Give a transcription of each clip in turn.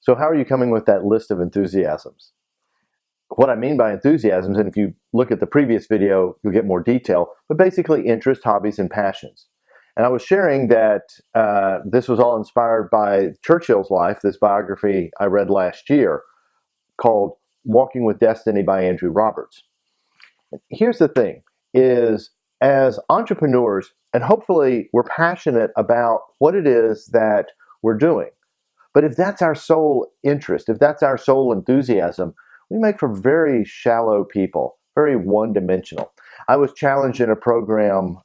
So how are you coming with that list of enthusiasms? What I mean by enthusiasms, and if you look at the previous video, you'll get more detail, but basically interests, hobbies, and passions. And I was sharing that this was all inspired by Churchill's life, this biography I read last year called Walking with Destiny by Andrew Roberts. Here's the thing, is as entrepreneurs, and hopefully we're passionate about what it is that we're doing. But if that's our sole interest, if that's our sole enthusiasm, we make for very shallow people, very one-dimensional. I was challenged in a program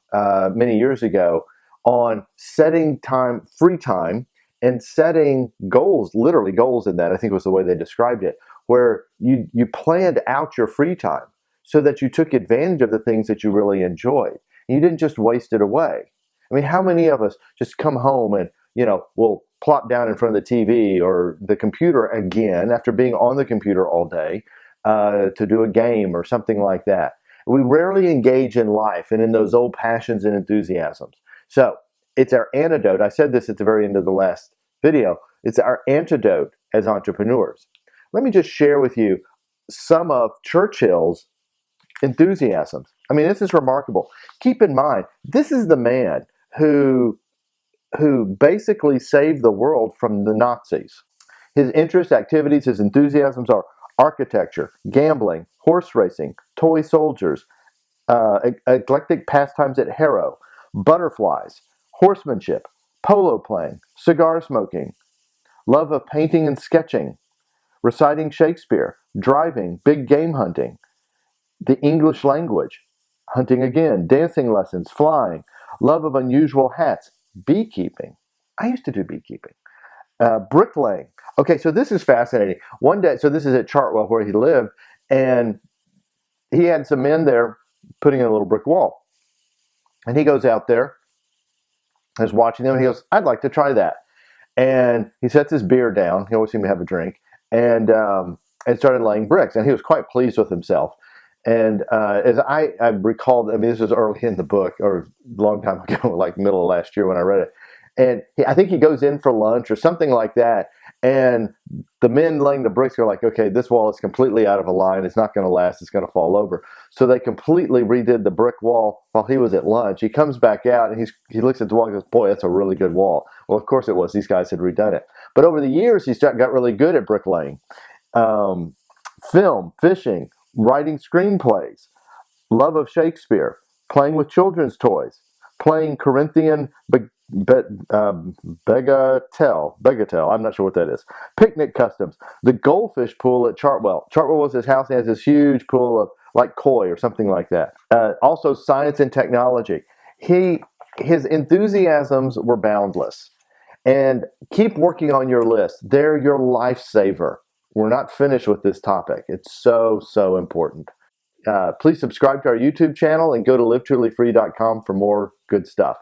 many years ago on setting time, free time, and setting goals, literally goals in that, I think was the way they described it, where you planned out your free time so that you took advantage of the things that you really enjoyed. And you didn't just waste it away. I mean, how many of us just come home and, we'll plop down in front of the TV or the computer again after being on the computer all day to do a game or something like that. We rarely engage in life and in those old passions and enthusiasms. So it's our antidote. I said this at the very end of the last video. It's our antidote as entrepreneurs. Let me just share with you some of Churchill's enthusiasms. I mean, this is remarkable. Keep in mind, this is the man who basically saved the world from the Nazis. His interests, activities, his enthusiasms are architecture, gambling, horse racing, toy soldiers, eclectic pastimes at Harrow, butterflies, horsemanship, polo playing, cigar smoking, love of painting and sketching, reciting Shakespeare, driving, big game hunting, the English language, hunting again, dancing lessons, flying, love of unusual hats, beekeeping. I used to do beekeeping. Bricklaying. Okay, so this is fascinating. One day, so this is at Chartwell where he lived, and he had some men there putting in a little brick wall. And he goes out there, is watching them, and he goes, I'd like to try that. And he sets his beer down. He always seemed to have a drink, and started laying bricks. And he was quite pleased with himself. And as I recalled, I mean, this was early in the book, or a long time ago, like middle of last year when I read it. And I think he goes in for lunch or something like that. And the men laying the bricks are like, okay, this wall is completely out of a line. It's not going to last. It's going to fall over. So they completely redid the brick wall while he was at lunch. He comes back out and he looks at the wall and goes, boy, that's a really good wall. Well, of course it was. These guys had redone it. But over the years, he got really good at bricklaying. Film, fishing, writing screenplays, love of Shakespeare, playing with children's toys, playing Corinthian bagatelle, I'm not sure what that is, picnic customs, the goldfish pool at Chartwell. Chartwell was his house, and has this huge pool of like koi or something like that. Also science and technology. His enthusiasms were boundless. And keep working on your list. They're your lifesaver. We're not finished with this topic. It's so, so important. Please subscribe to our YouTube channel and go to livetrulyfree.com for more good stuff.